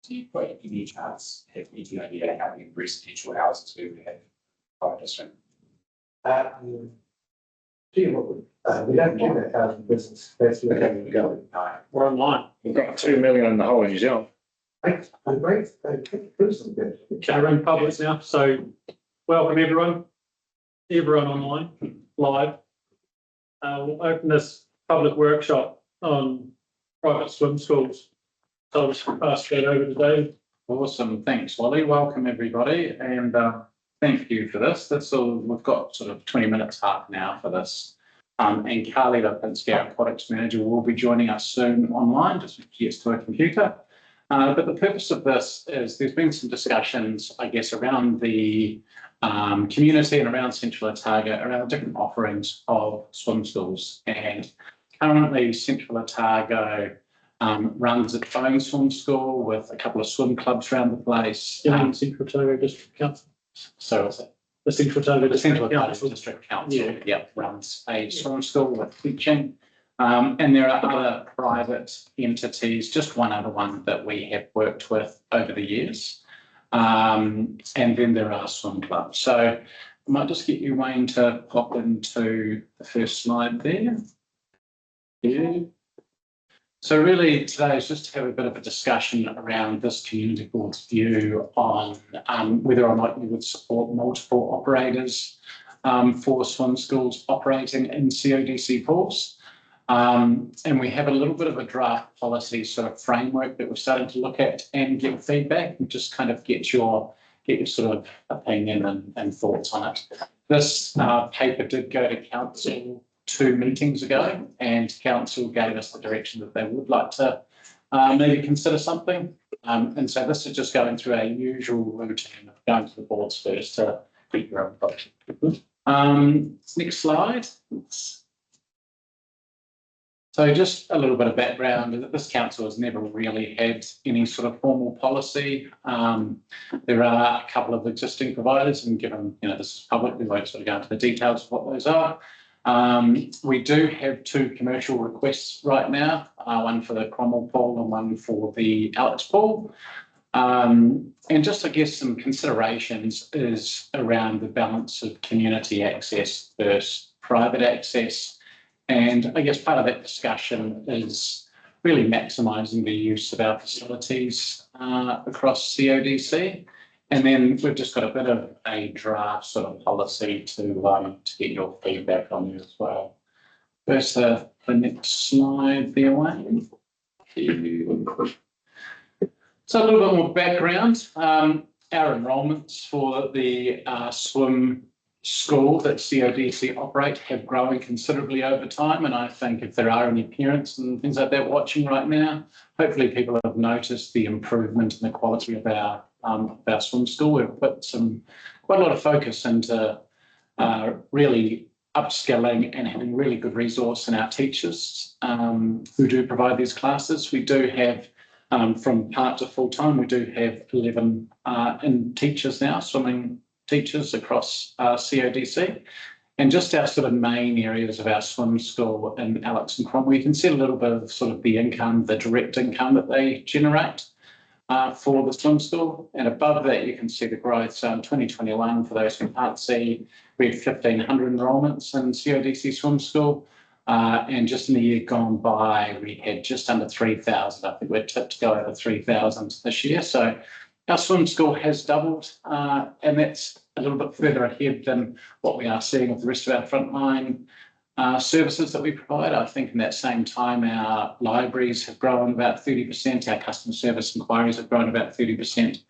Do you put any chance have any idea how many residential houses we would have by district? Gee, we don't do that housing business. That's where we go. No. We're online. We've got 2 million in the whole of New Zealand. Great, tourism good. Okay, we're in public now, so welcome everyone online, live. We'll open this public workshop on private swim schools. So I'll just pass that over to Dave. Awesome, thanks, Wally. Welcome everybody, and thank you for this. We've got sort of 20 minutes, half an hour for this. And Carly Lipinski, our products manager, will be joining us soon online, just when she gets to her computer. But the purpose of this is there's been some discussions, I guess, around the community and around Central Otago, around different offerings of swim schools. And currently, Central Otago runs its own swim school with a couple of swim clubs around the place. Central Otago District Council. So is it? The Central Otago Central District Otago Council. District Council, yeah, runs a swim school with teaching. And there are other private entities, just one other one that we have worked with over the years. And then there are swim clubs. So I might just get you, Wayne, to pop into the first slide there. Yeah. So really today is just to have a bit of a discussion around this community board's view on whether or not you would support multiple operators for swim schools operating in CODC pools. And we have a little bit of a draft policy sort of framework that we're starting to look at and get feedback and just kind of get your sort of opinion and thoughts on it. This paper did go to council 2 meetings ago, and council gave us the direction that they would like to maybe consider something. And so this is just going through our usual routine of going to the boards first to get your input. Next slide. So just a little bit of background. This council has never really had any sort of formal policy. There are a couple of existing providers, and given this is public, we won't sort of go into the details of what those are. We do have 2 commercial requests right now, one for the Cromwell pool and one for the Alex pool. And just, I guess, some considerations is around the balance of community access versus private access. And I guess part of that discussion is really maximising the use of our facilities across CODC. And then we've just got a bit of a draft sort of policy to get your feedback on you as well. First, the next slide there, Wayne. So a little bit more background. Our enrolments for the swim school that CODC operate have grown considerably over time. And I think if there are any parents and things like that watching right now, hopefully people have noticed the improvement in the quality of our swim school. We've put quite a lot of focus into really upskilling and having really good resource in our teachers who do provide these classes. We do have, from part to full time, we do have 11 in teachers now, swimming teachers across CODC. And just our sort of main areas of our swim school in Alex and Cromwell, you can see a little bit of sort of the income, the direct income that they generate for the swim school. And above that, you can see the growth. So in 2021, for those who can't see, we had 1,500 enrolments in CODC swim school. And just in the year gone by, we had just under 3,000. I think we're tipped to go over 3,000 this year. So our swim school has doubled, and that's a little bit further ahead than what we are seeing with the rest of our frontline services that we provide. I think in that same time, our libraries have grown about 30%, our customer service inquiries have grown about 30%,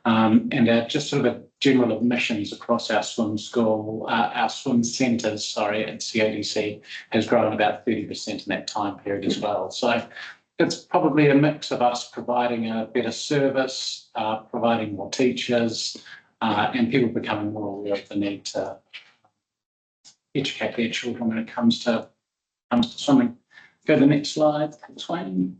and our just sort of general admissions across our swim school, our swim centres, at CODC has grown about 30% in that time period as well. So it's probably a mix of us providing a better service, providing more teachers, and people becoming more aware of the need to educate their children when it comes to swimming. Go to the next slide, Wayne.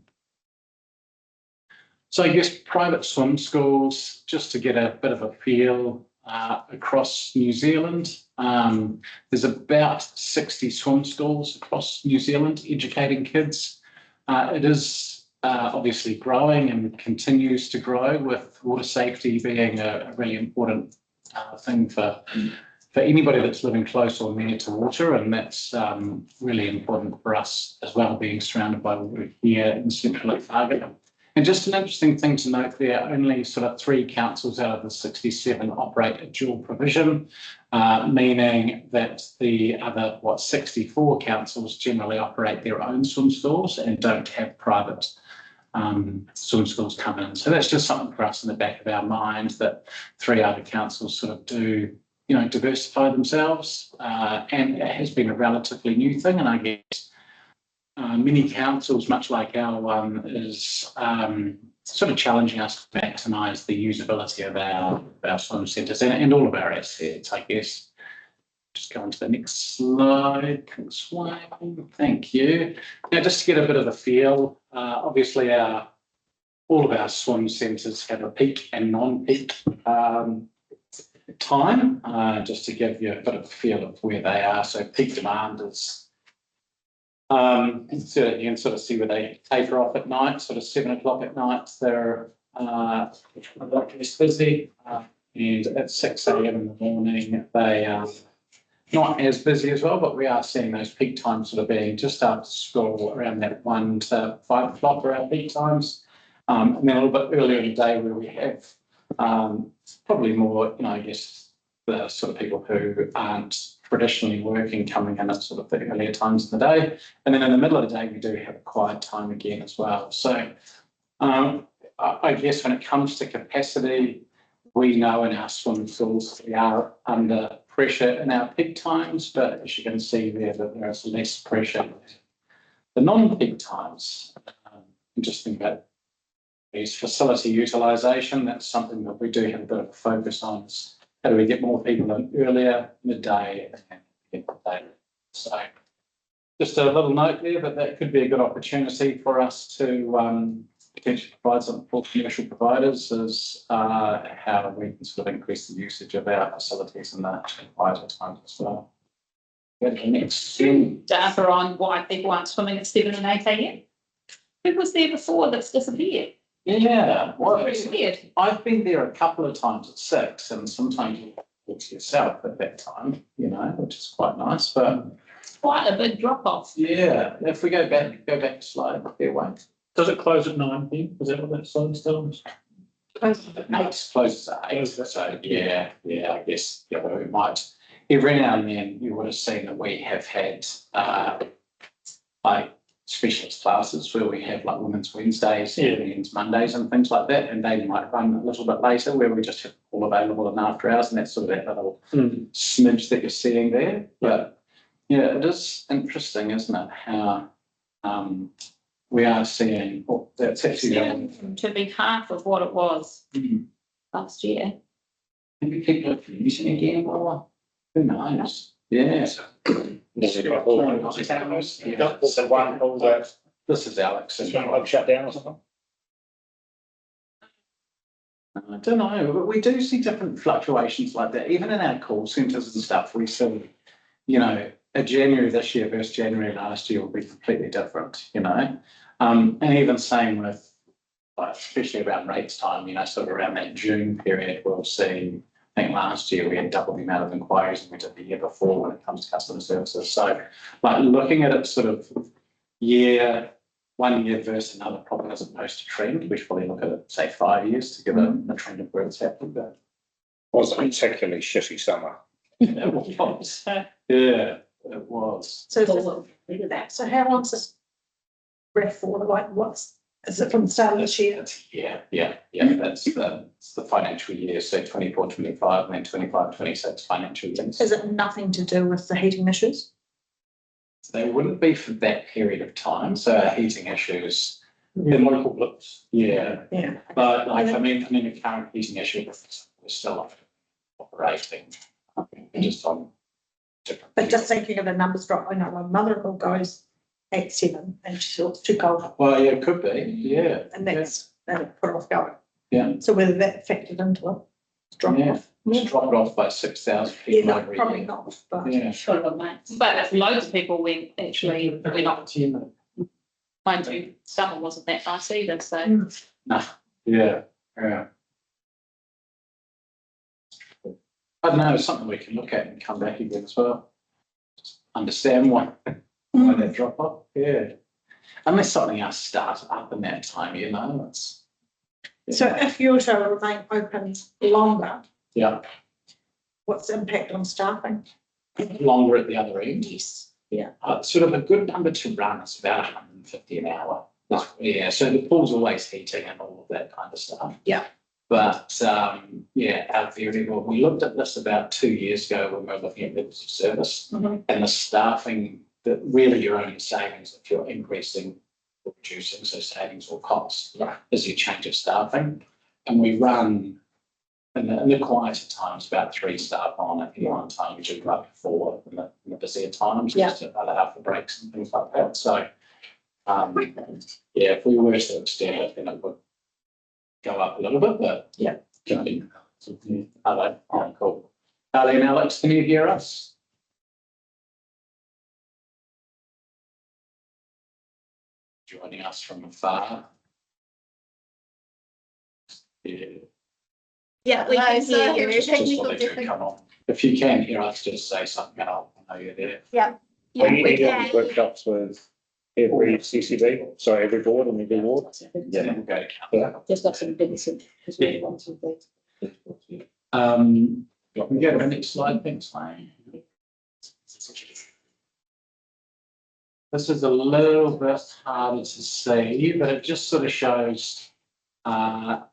So I guess private swim schools, just to get a bit of a feel across New Zealand, there's about 60 swim schools across New Zealand educating kids. It is obviously growing and continues to grow, with water safety being a really important thing for anybody that's living close or near to water, and that's really important for us as well, being surrounded by water here in Central Otago. And just an interesting thing to note there, only sort of 3 councils out of the 67 operate a dual provision, meaning that the other, 64 councils generally operate their own swim schools and don't have private swim schools come in. So that's just something for us in the back of our mind, that 3 other councils sort of do, diversify themselves, and it has been a relatively new thing. And I guess many councils, much like our one, is sort of challenging us to maximise the usability of our swim centres and all of our assets, I guess. Just go on to the next slide. Thank you. Now, just to get a bit of a feel, obviously all of our swim centres have a peak and non-peak time, just to give you a bit of a feel of where they are. So peak demand is, so you can sort of see where they taper off at night, sort of 7 o'clock at night. They're a lot less busy, and at 6 a.m. in the morning, they are not as busy as well, but we are seeing those peak times sort of being just after school, around that 1 to 5 o'clock are our peak times. And then a little bit earlier in the day where we have probably more, I guess, the sort of people who aren't traditionally working coming in at sort of the earlier times in the day. And then in the middle of the day, we do have a quiet time again as well. So I guess when it comes to capacity, we know in our swim schools we are under pressure in our peak times, but as you can see there, that there is less pressure in the non-peak times. Just think about is facility utilisation. That's something that we do have a bit of a focus on. Is how do we get more people in earlier, midday, and end of the day? So just a little note there that could be a good opportunity for us to potentially provide something for commercial providers, is how we can sort of increase the usage of our facilities in the quieter times as well. Go to the next. Data on why people aren't swimming at 7 and 8 a.m. Who was there before that's disappeared? Yeah, well, It's weird. I've been there a couple of times at 6, and sometimes you walk to yourself at that time, which is quite nice. But Quite a big drop off. yeah, if we go back a slide, there won't. Does it close at 9 p.m? Is that what that slide still is? It closes at 8. So yeah, I guess we might. Every now and then you would have seen that we have had like specialist classes where we have like Women's Wednesdays, Men's Mondays and things like that, and they might run a little bit later where we just have all available in after hours, and that's sort of that little smidge that you're seeing there. But yeah, it is interesting, isn't it, how we are seeing, that's actually To be half of what it was last year. maybe people are using it again, or who knows? Yeah. So one called This is Alex. shut down or something. I don't know, but we do see different fluctuations like that. Even in our call centres and stuff, we see, a January this year versus January last year will be completely different, and even same with, like, especially around rates time, sort of around that June period, we'll see, I think last year we had double the amount of inquiries than we did the year before when it comes to customer services. So, like, looking at it sort of 1 year versus another probably isn't most a trend. We should probably look at it, say, 5 years to give a trend of where it's happening. But Was a particularly shitty summer. it was. Yeah, it was. So So how long's this ref for? Like, is it from the start of this year? Yeah. That's the financial year. So 24-25 and then 25-26 financial years. Is it nothing to do with the heating issues? They wouldn't be for that period of time. So our heating issues, The local blips. yeah. Yeah. But like, I mean, the current heating issue, we're still operating just on different. But just thinking of the numbers drop, I know my mother-in-law goes at 7 and she thought it's too cold Well, yeah, it could be. Yeah. and that'll put her off going. Yeah. So whether that factored into it, it's dropped Yeah. off. It's dropped off by 6,000 Yeah, people no, every probably year. not, but Yeah. But if loads of people went, actually, we're not. Mind you, summer wasn't that nice either, so. Yeah. I don't know, it's something we can look at and come back again as well. Just understand why that drop off, yeah. Unless something else starts up in that time, it's. So if you're to remain open longer, Yeah, what's the impact on staffing? longer at the other end. Yes. Sort of a good number to run is about 150 an hour. Yeah, so the pool's always heating and all of that kind of stuff. Yeah. But our variable, we looked at this about 2 years ago when we were looking at levels of service and the staffing, that really your only savings if you're increasing or reducing, so savings or costs, is your change of staffing. And we run in the quieter times about 3 staff on at any one time, we do like 4 in the busier times, just to allow for breaks and things like that. So if we were to extend it, then it would go up a little bit, but cool. Darlene, Alex, can you hear us? Joining us from afar. Yeah, we can hear you. Just Technical wanted to difficulty. come on. If you can hear us, just say something and I'll know you're there. Yeah, Are you we doing can. workshops with every CCB, sorry, every board and every ward? Yeah, we'll go. Just got some bits of. We can go to the next slide, thanks, Wayne. This is a little bit harder to see, but it just sort of shows, I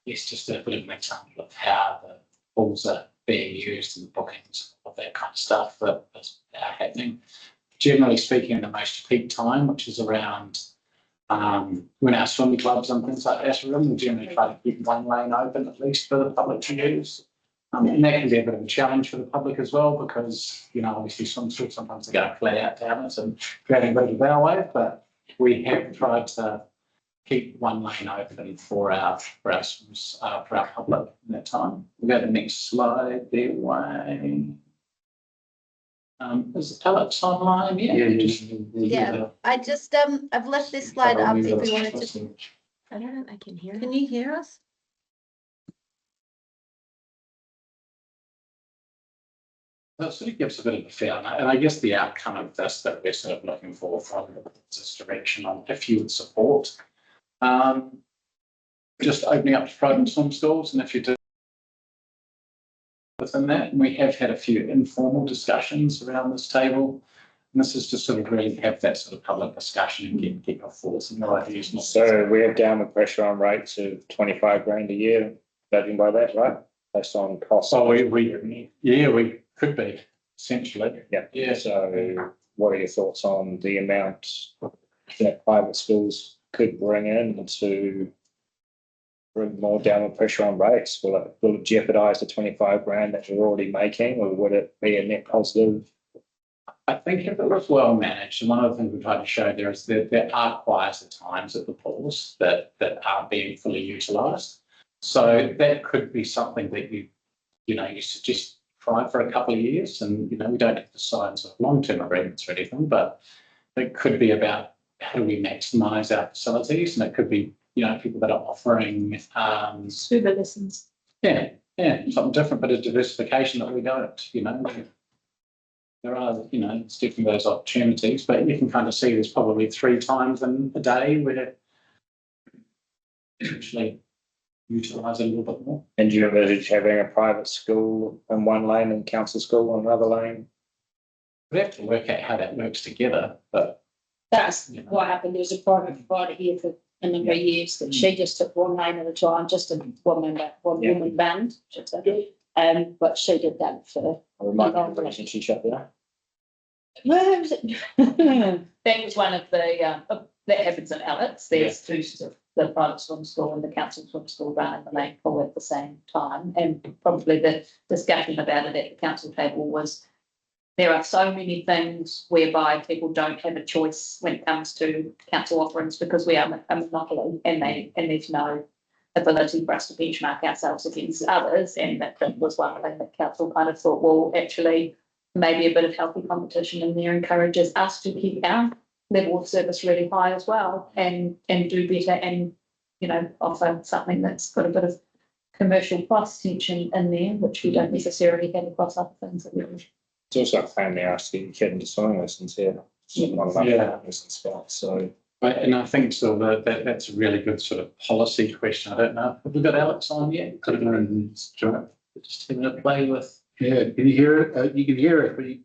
guess, just a bit of an example of how the pools are being used and the bookings of that kind of stuff that is happening. Generally speaking, the most peak time, which is around when our swimming clubs and things like that are in, we generally try to keep one lane open at least for the public to use. And that can be a bit of a challenge for the public as well, because, obviously swim schools sometimes they go flat out down it and creating a bit of a bow wave, but we have tried to keep one lane open for our swims, for our public in that time. We'll go to the next slide there, Wayne. Is Alex online? Yeah. I just, I've left this slide up if we wanted to. I don't know, I can hear. Can you hear us? That sort of gives a bit of a feel, and I guess the outcome of this that we're sort of looking for from this direction on if you would support just opening up to private swim schools, and if you do within that, and we have had a few informal discussions around this table, and this is just sort of really have that sort of public discussion and get your thoughts and your ideas. So we have downward pressure on rates of 25 grand a year, judging by that, right? Based on costs. So we could be essentially. Yeah. So what are your thoughts on the amount that private schools could bring in to bring more downward pressure on rates? Will it jeopardise the 25 grand that you're already making, or would it be a net positive? I think if it was well managed, and one of the things we tried to show there is that there are quieter times at the pools that aren't being fully utilised. So that could be something that you suggest try for a couple of years, and we don't have to sign sort of long-term agreements or anything, but it could be about how do we maximise our facilities, and it could be people that are offering Scuba lessons. something different, but a diversification that we don't. There are it's definitely those opportunities, but you can kind of see there's probably 3 times in a day where actually utilise a little bit more. And do you envisage having a private school in one lane and council school in another lane? We have to work out how that works together, but That's what happened. There was a private provider here for a number of years that she just took one lane at a time, just a one woman band, should say. But she did that for Or might be relationship shut down? where was it? That was one of the that happens in Alex. There's 2 the private swim school and the council swim school run in the main pool at the same time. And probably the discussion about it at the council table was there are so many things whereby people don't have a choice when it comes to council offerings because we are a monopoly and there's no ability for us to benchmark ourselves against others. And that was one thing that council kind of thought, well, actually, maybe a bit of healthy competition in there encourages us to keep our level of service really high as well and do better and, you know, offer something that's got a bit of commercial price tension in there, which we don't necessarily have across other things that we do. It's also a pain in the arse to get your kid into swimming lessons here. Not enough Yeah. lessons spots, so. Right, and I think so that's a really good sort of policy question. I don't know. Have we got Alex on yet? Just having a play with. Yeah, can you hear it? You can hear it, but you.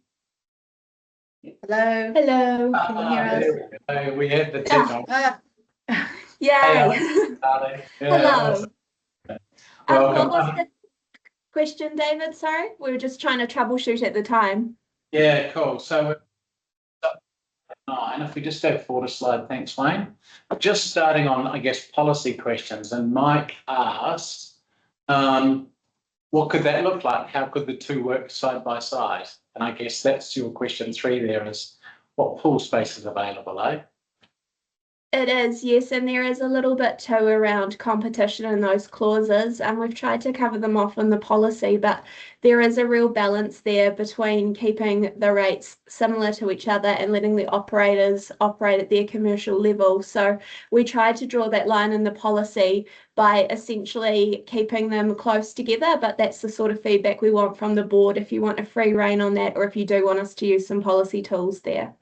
Hello. Hello, can you hear us? There we have the technology. Yay. Darling. Hello. Welcome. What was the question, David? Sorry, we were just trying to troubleshoot at the time. Yeah, cool. So 9, if we just go forward a slide, thanks, Wayne. Just starting on, I guess, policy questions, and Mike asked, what could that look like? How could the two work side by side? And I guess that's your question 3 there is, what pool space is available, eh? It is, yes, and there is a little bit too around competition in those clauses, and we've tried to cover them off in the policy, but there is a real balance there between keeping the rates similar to each other and letting the operators operate at their commercial level. So we tried to draw that line in the policy by essentially keeping them close together, but that's the sort of feedback we want from the board if you want a free rein on that, or if you do want us to use some policy tools there.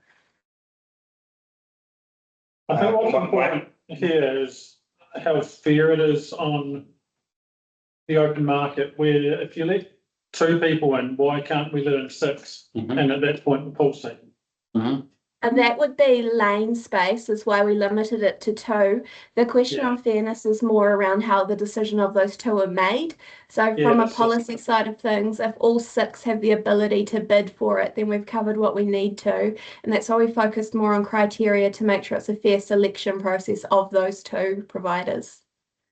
I think what's important here is how fair it is on the open market, where if you let 2 people in, why can't we let in 6? And at that point, the pool's taken. And that would be lane space, is why we limited it to 2. The question on fairness is more around how the decision of those 2 are made. So from a policy side of things, if all 6 have the ability to bid for it, then we've covered what we need to. And that's why we focused more on criteria to make sure it's a fair selection process of those 2 providers.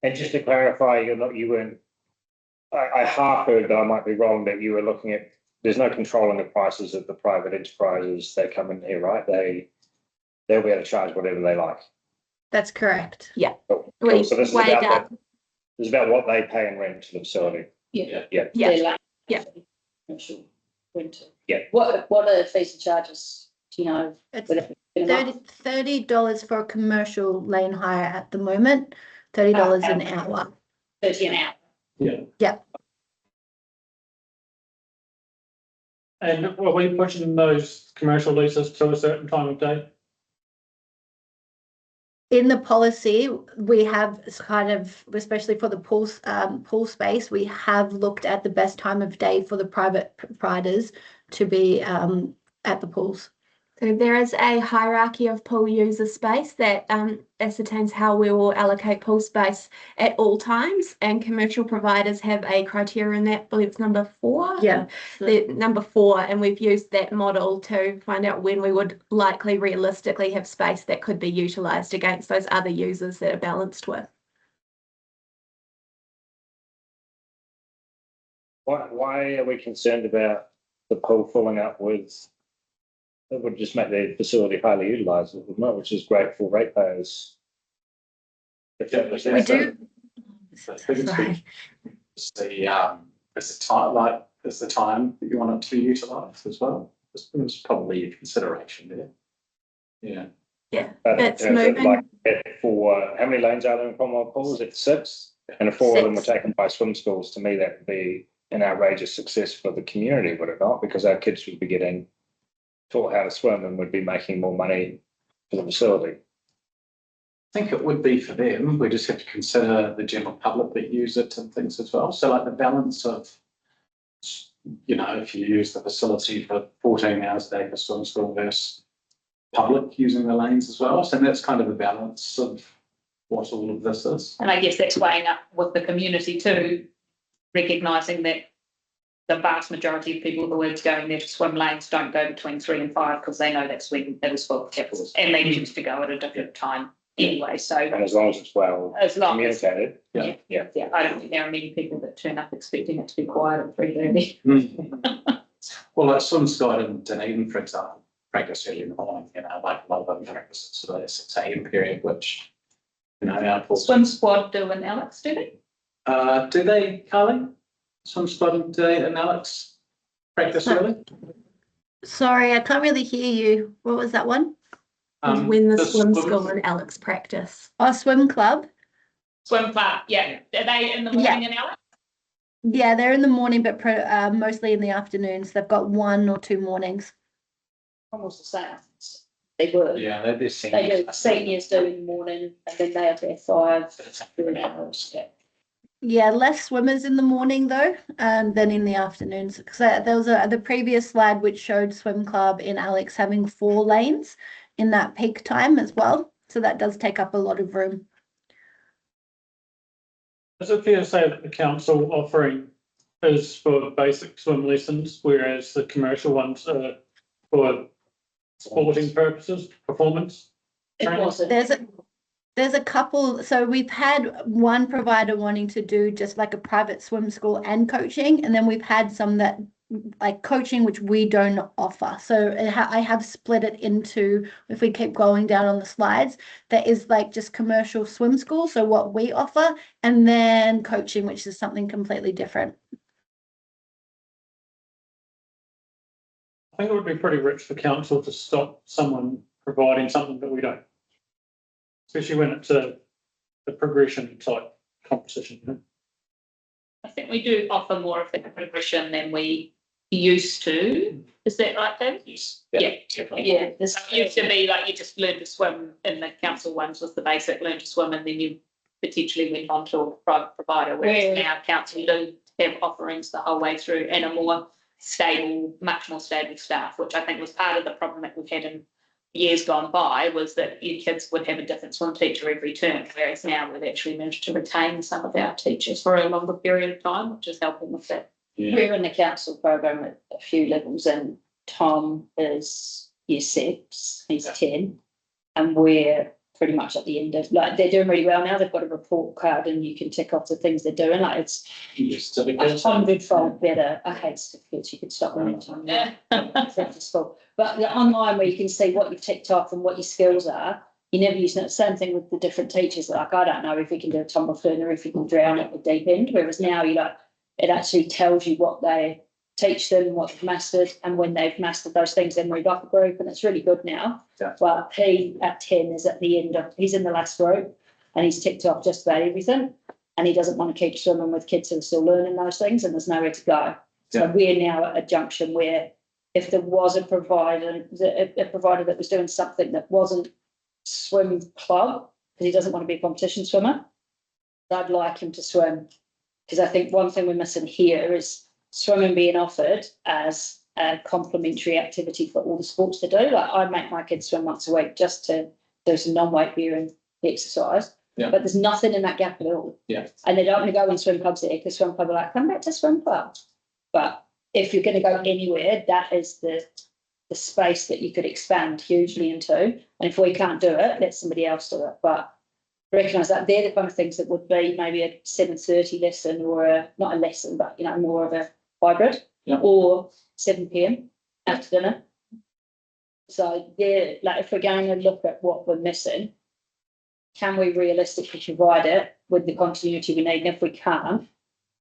And just to clarify, you weren't, I half heard, but I might be wrong, that you were looking at, there's no controlling the prices of the private enterprises that come in here, right? They'll be able to charge whatever they like. That's correct. Yeah. Cool. We So this is weighed about up. this is about what they pay in rent to the facility. Yeah. Yeah. Yeah. Commercial winter. Yeah. What are the fees and charges? Do you know? It's Would it be enough? $30 for a commercial lane hire at the moment, $30 an hour. 30 an hour. Yeah. And are we pushing those commercial leases to a certain time of day? In the policy, we have kind of, especially for the pool space, we have looked at the best time of day for the private providers to be at the pools. So there is a hierarchy of pool user space that ascertains how we will allocate pool space at all times, and commercial providers have a criteria in that, I believe it's number 4. Yeah, the number 4, and we've used that model to find out when we would likely realistically have space that could be utilised against those other users that are balanced with. Why are we concerned about the pool filling up with? It would just make the facility highly utilised, wouldn't it? Which is great for ratepayers. We do. Sorry. It's the time that you want it to be utilised as well. It's probably a consideration there. Yeah. Yeah, It's moving. Like for how many lanes are there in Cromwell Pool? Is it 6? And if 4 of them were taken by swim schools, to me that would be an outrageous success for the community, would it not? Because our kids would be getting taught how to swim and would be making more money for the facility. I think it would be for them. We just have to consider the general public that use it and things as well. So like the balance of, you know, if you use the facility for 14 hours a day for swim school versus public using the lanes as well. So that's kind of the balance of what all of this is. And I guess that's weighing up with the community too, recognising that the vast majority of people who are going there to swim lanes don't go between 3 and 5 because they know that's when it is full, and they choose to go at a different time anyway. So, and as long as it's well communicated, I don't think there are many people that turn up expecting it to be quiet at 3:30. Well, like swim squad in Dunedin, for example, practice early in the morning. You know, like a lot of them practice at sort of 6 a.m. period, which our pools. Swim squad do in Alex, do they? Do they, Carly? Swim squad and Alex practice early? Sorry, I can't really hear you. What was that one? when the the swim swim- school and Alex practice. Our swim club, Swim club, yeah. Are they in the morning and hour? yeah, they're in the morning, but mostly in the afternoons. They've got 1 or 2 mornings. Almost the same. They were. Yeah, they're They seniors. do, seniors do in the morning and then they have their 5 hours. Yeah. Yeah, less swimmers in the morning though, than in the afternoons. Because there was the previous slide which showed swim club in Alex having 4 lanes in that peak time as well. So that does take up a lot of room. Is it fair to say that the council offering is for basic swim lessons, whereas the commercial ones are for sporting purposes, performance? It training? wasn't. There's a couple. So we've had one provider wanting to do just like a private swim school and coaching, and then we've had some that like coaching, which we don't offer. So I have split it into, if we keep going down on the slides, there is like just commercial swim school, so what we offer, and then coaching, which is something completely different. I think it would be pretty rich for council to stop someone providing something that we don't. Especially when it's a progression type competition. You know? I think we do offer more of the progression than we used to. Is that right, David? Yes. Yeah. Definitely. Yeah, this used to be like you just learned to swim in the council ones was the basic, learn to swim, and then you potentially went on to a private provider, whereas now council do have offerings the whole way through and a more stable, much more stable staff, which I think was part of the problem that we've had in years gone by, was that your kids would have a different swim teacher every term, whereas now we've actually managed to retain some of our teachers for a longer period of time, which is helping with that. Yeah. We're in the council program at a few levels, and Tom is year 6, he's 10, and we're pretty much at the end of, like, they're doing really well now. They've got a report card and you can tick off the things they're doing. Like, it's a 100-fold better. I hate certificates. You could stop them anytime. Yeah. But the online where you can see what you've ticked off and what your skills are, you never use it. Same thing with the different teachers. Like, I don't know if you can do a tumble fern or if you can drown at the deep end, whereas now you like, it actually tells you what they teach them, what they've mastered, and when they've mastered those things, then move up a group, and it's really good now. Yeah. But he at 10 is at the end of, he's in the last group and he's ticked off just about everything, and he doesn't want to keep swimming with kids who are still learning those things, and there's nowhere to go. So we're now at a junction where if there was a provider that was doing something that wasn't swim club, because he doesn't want to be a competition swimmer, I'd like him to swim, because I think one thing we're missing here is swimming being offered as a complementary activity for all the sports to do. Like, I make my kids swim once a week just to do some non-weight bearing exercise. Yeah. But there's nothing in that gap at all. Yeah. And they don't want to go in swim clubs there because swim club are like, come back to swim club. But if you're going to go anywhere, that is the space that you could expand hugely into. And if we can't do it, let somebody else do it. But recognise that they're the kind of things that would be maybe a 7:30 lesson, or not a lesson, but more of a hybrid, or 7 p.m. after dinner. So they're like, if we're going to look at what we're missing, can we realistically provide it with the continuity we need? And if we can't,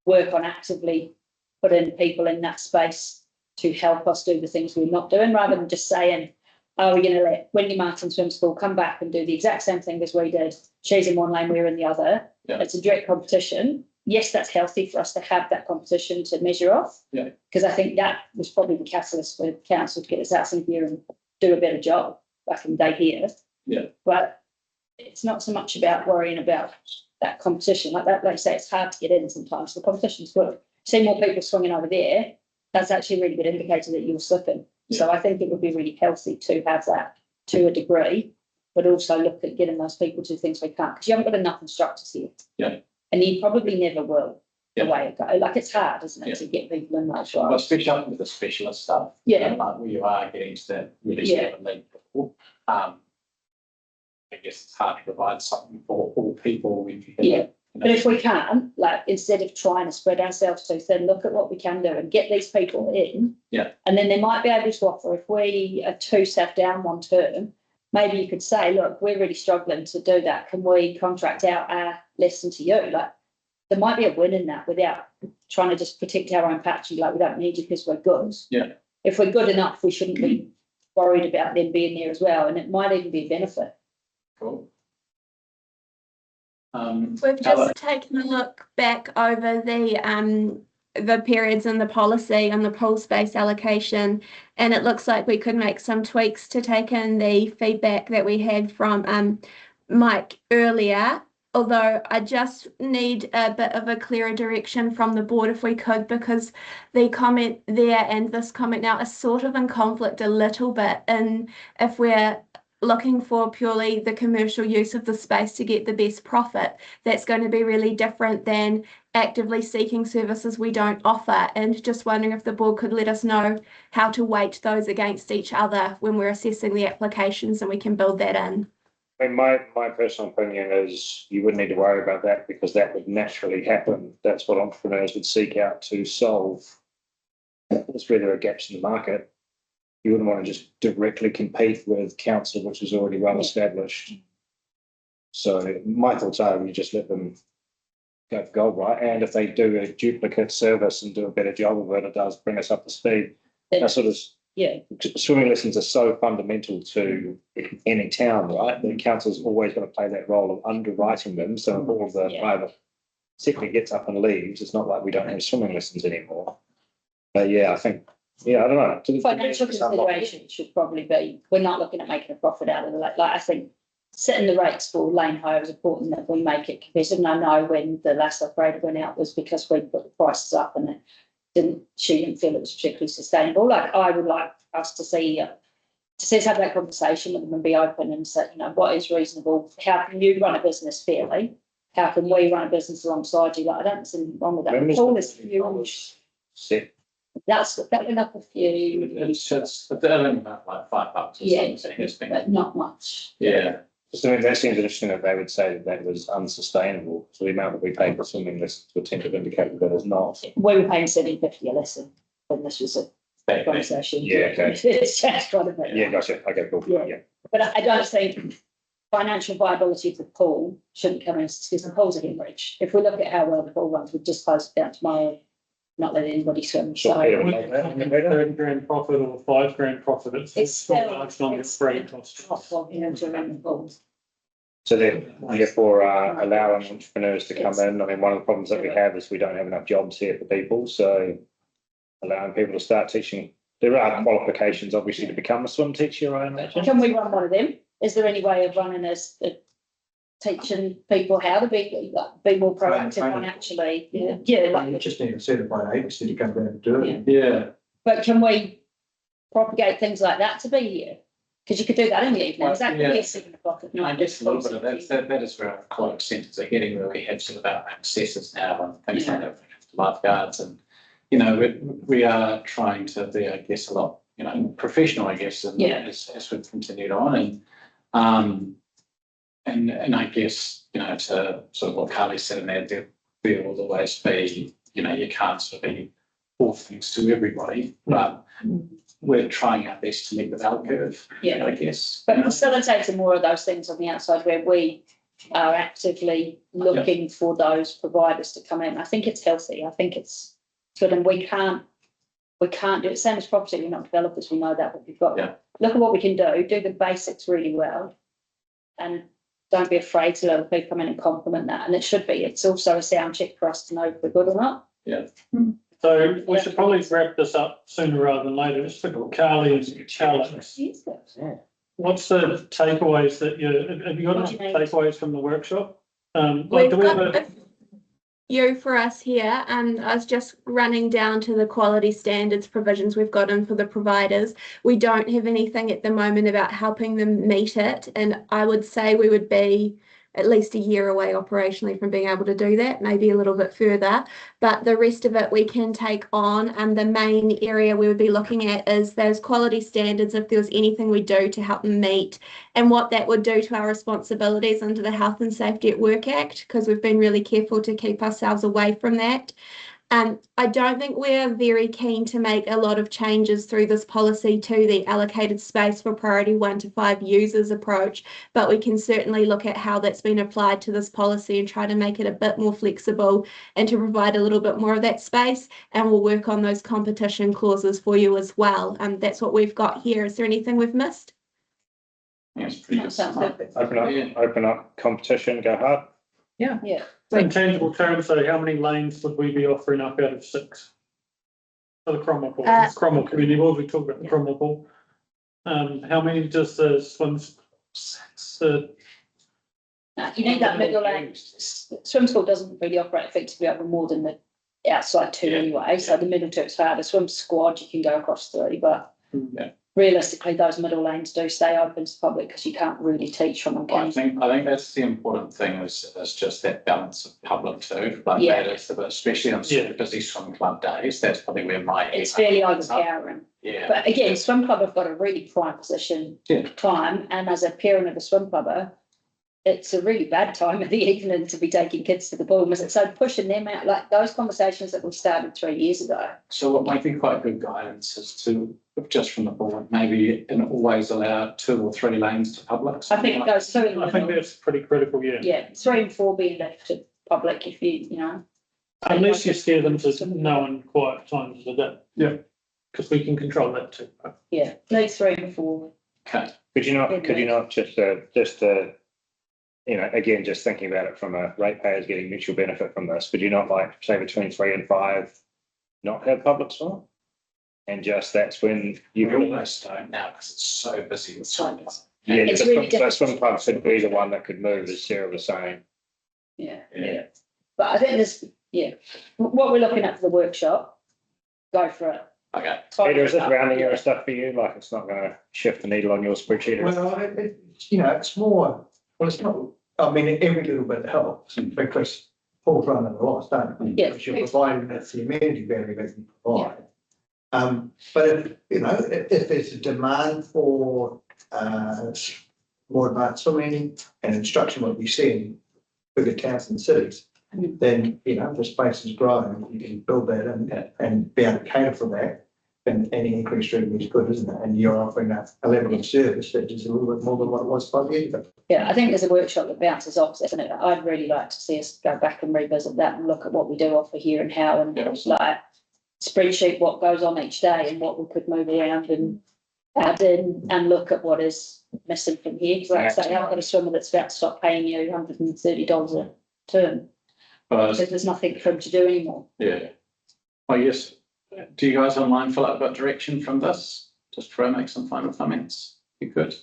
work on actively putting people in that space to help us do the things we're not doing, rather than just saying, oh, we're going to let Wendy Martin Swim School come back and do the exact same thing as we did. She's in one lane, we're in the other. Yeah. It's a direct competition. Yes, that's healthy for us to have that competition to measure off. Yeah. Because I think that was probably the catalyst for council to get us out in here and do a better job back in the day here. Yeah. But it's not so much about worrying about that competition. Like that, like I say, it's hard to get in sometimes. The competition's good. See more people swinging over there, that's actually a really good indicator that you're slipping. Yeah. So I think it would be really healthy to have that to a degree, but also look at getting those people to things we can't, because you haven't got enough instructors here. Yeah. And you probably never will. Yeah. The way it goes. Like, it's hard, isn't it, Yeah. to get people in those Well, roles. especially with the specialist stuff. Yeah. Like where you are getting to that really Yeah. sort of elite level. I guess it's hard to provide something for all people when you have, Yeah. But if we can, like, instead of trying to spread ourselves too thin, look at what we can do and get these people in. Yeah. And then they might be able to offer, if we are 2 staff down one term, maybe you could say, look, we're really struggling to do that. Can we contract out our lesson to you? Like, there might be a win in that without trying to just protect our own patch. Like, we don't need you because we're good. Yeah. If we're good enough, we shouldn't be worried about them being there as well, and it might even be a benefit. Cool. We've Ella? just taken a look back over the periods in the policy on the pool space allocation, and it looks like we could make some tweaks to take in the feedback that we had from Mike earlier. Although I just need a bit of a clearer direction from the board if we could, because the comment there and this comment now is sort of in conflict a little bit. And if we're looking for purely the commercial use of the space to get the best profit, that's going to be really different than actively seeking services we don't offer. And just wondering if the board could let us know how to weight those against each other when we're assessing the applications, and we can build that in. I mean, my personal opinion is you wouldn't need to worry about that because that would naturally happen. That's what entrepreneurs would seek out to solve. That's where there are gaps in the market. You wouldn't want to just directly compete with council, which is already well established. So my thoughts are you just let them go for gold, right? And if they do a duplicate service and do a better job of it, it does bring us up to speed. That sort of swimming lessons are so fundamental to any town, right? The council's always going to play that role of underwriting them. So if all of the private sector gets up and leaves, it's not like we don't have swimming lessons anymore. But yeah, I think, I don't know. Financial consideration should probably be, we're not looking at making a profit out of it. Like I think setting the rates for lane hire is important that we make it competitive. And I know when the last operator went out was because we put the prices up and she didn't feel it was particularly sustainable. Like I would like us to see us have that conversation with them and be open and say, what is reasonable? How can you run a business fairly? How can we run a business alongside you? Like I don't see anything wrong with that. All this that went up a few. It's just about like $5 or something. But not much. Yeah. So I mean, that seems interesting that they would say that was unsustainable. So the amount that we pay for swimming lessons would tend to indicate that it's not. We were paying $7.50 a lesson when this was a conversation. Yeah, okay. It's changed quite a bit. Yeah, gotcha. Okay, cool. Yeah. But I don't think financial viability of the pool shouldn't come in because the pool's a hemorrhage. If we look at how well the pool runs, we've just closed it down tomorrow, not letting anybody swim. So £30,000 profit or £5,000 profit, it's still margin on your freight cost. to run the pool. So therefore, allowing entrepreneurs to come in. I mean, one of the problems that we have is we don't have enough jobs here for people. So allowing people to start teaching. There are qualifications, obviously, to become a swim teacher, I imagine. Can we run one of them? Is there any way of running this, teaching people how to be more proactive on actually? You just need a certified agency to come down and do it. Yeah. But can we propagate things like that to be here? Because you could do that in the evenings. That could be 7 o'clock at night. I guess a little bit of that is where our aquatic centres are heading, where we have sort of our accesses now and things like that, lifeguards, and we are trying to be, I guess, a lot professional, I guess, and as we've continued on, and I guess to sort of what Carly said in there will always be you can't sort of be all things to everybody, but we're trying our best to meet the bell curve. I guess. But facilitating more of those things on the outside where we are actively looking for those providers to come in. I think it's healthy. I think it's good, and we can't do it. Same as property. We're not developers. We know that, but we've got look at what we can do the basics really well, and don't be afraid to let other people come in and complement that. And it's also a sound check for us to know if we're good or not. Yeah. So we should probably wrap this up sooner rather than later. Just look at Carly and Alex. What's the takeaways have you got any takeaways from the workshop? We've got a few for us here, and I was just running down to the quality standards provisions we've got in for the providers. We don't have anything at the moment about helping them meet it, and I would say we would be at least a year away operationally from being able to do that, maybe a little bit further. But the rest of it we can take on, and the main area we would be looking at is those quality standards, if there was anything we do to help them meet, and what that would do to our responsibilities under the Health and Safety at Work Act, because we've been really careful to keep ourselves away from that. I don't think we're very keen to make a lot of changes through this policy to the allocated space for priority 1 to 5 users approach, but we can certainly look at how that's been applied to this policy and try to make it a bit more flexible and to provide a little bit more of that space. And we'll work on those competition clauses for you as well. That's what we've got here. Is there anything we've missed? Yes, pretty That good. sounds good. Open up competition, go hard. Yeah. In tangible terms, so how many lanes would we be offering up out of 6? For the Cromwell Pool, it's Cromwell Community Board, we talked about the Cromwell Pool. How many does the You need that middle lane. Swim school doesn't really operate effectively over more than the outside 2 anyway, so the middle 2 is hard. A swim squad, you can go across 3, but realistically, those middle lanes do stay open to the public because you can't really teach from them. I think that's the important thing is just that balance of public too. Like that is the, especially on super busy swim club days, that's probably where my It's fairly overpowering. Yeah. But again, swim club have got a really prime position time, and as a parent of a swim clubber, it's a really bad time of the evening to be taking kids to the pool. So pushing them out, like those conversations that we started 3 years ago. So what might be quite good guidance is to, just from the board, maybe and always allow 2 or 3 lanes to public. I think it goes through. I think that's pretty critical, Yeah, 3 and 4 being left to public if you know. Unless you steer them to no and quiet times of the day. Yeah. Because we can control that too. Yeah, leave 3 and 4. Okay. Could you not just you know, again, just thinking about it from a ratepayers getting mutual benefit from this, would you not like, say, between 3 and 5, not have public swim? And just that's when you almost don't now because it's so busy with swim. Yeah, It's the really swim club should be the one that could move, as Sarah was saying. Yeah. But I think there's, what we're looking at for the workshop, go for it. Okay. Peter, is this rounding error stuff for you? Like it's not going to shift the needle on your spreadsheet? Well, it's more, it's not, I mean, every little bit helps because pools run at a loss, don't they? Yeah. Because you're providing that's the amenity value that you provide. But if there's a demand for more advanced swimming and instruction, what we see in bigger towns and cities, then if the space is growing, you can build that in and be able to cater for that. And any increased revenue is good, isn't it? And you're offering a level of service that is a little bit more than what it was 5 years ago. Yeah, I think there's a workshop that bounces off this, and I'd really like to see us go back and revisit that and look at what we do offer here and how, and like spreadsheet what goes on each day and what we could move around and add in and look at what is missing from here. Because like I say, I've got a swimmer that's about to stop paying you $130 a term. So there's nothing for him to do anymore. Yeah. Oh, yes. Do you guys online feel like got direction from this? Just try and make some final comments. You could.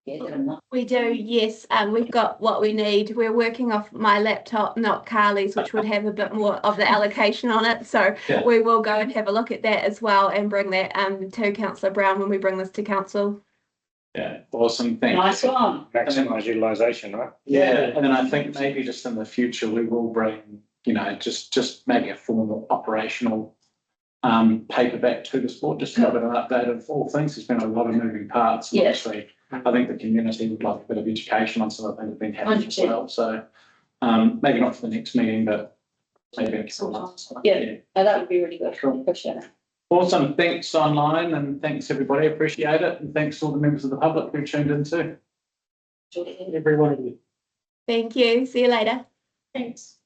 Yeah, We do, yes. We've got what we need. We're working off my laptop, not Carly's, which would have a bit more of the allocation on it. So we will go and have a look at that as well and bring that to Councillor Brown when we bring this to council. Yeah, awesome. Thank nice you. one. Maximise utilisation, right? Yeah, and then I think maybe just in the future we will bring, just maybe a formal operational paperback to the sport, just to have an update of all things. There's been a lot of moving parts. And obviously, I think the community would like a bit of education on some of the things that have been happening as well. So maybe not for the next meeting, but maybe in a couple of months. Yeah, that would be really good. Appreciate it. Awesome. Thanks online and thanks everybody. Appreciate it. And thanks to all the members of the public who tuned in too. Every one of you. Thank you. See you later. Thanks.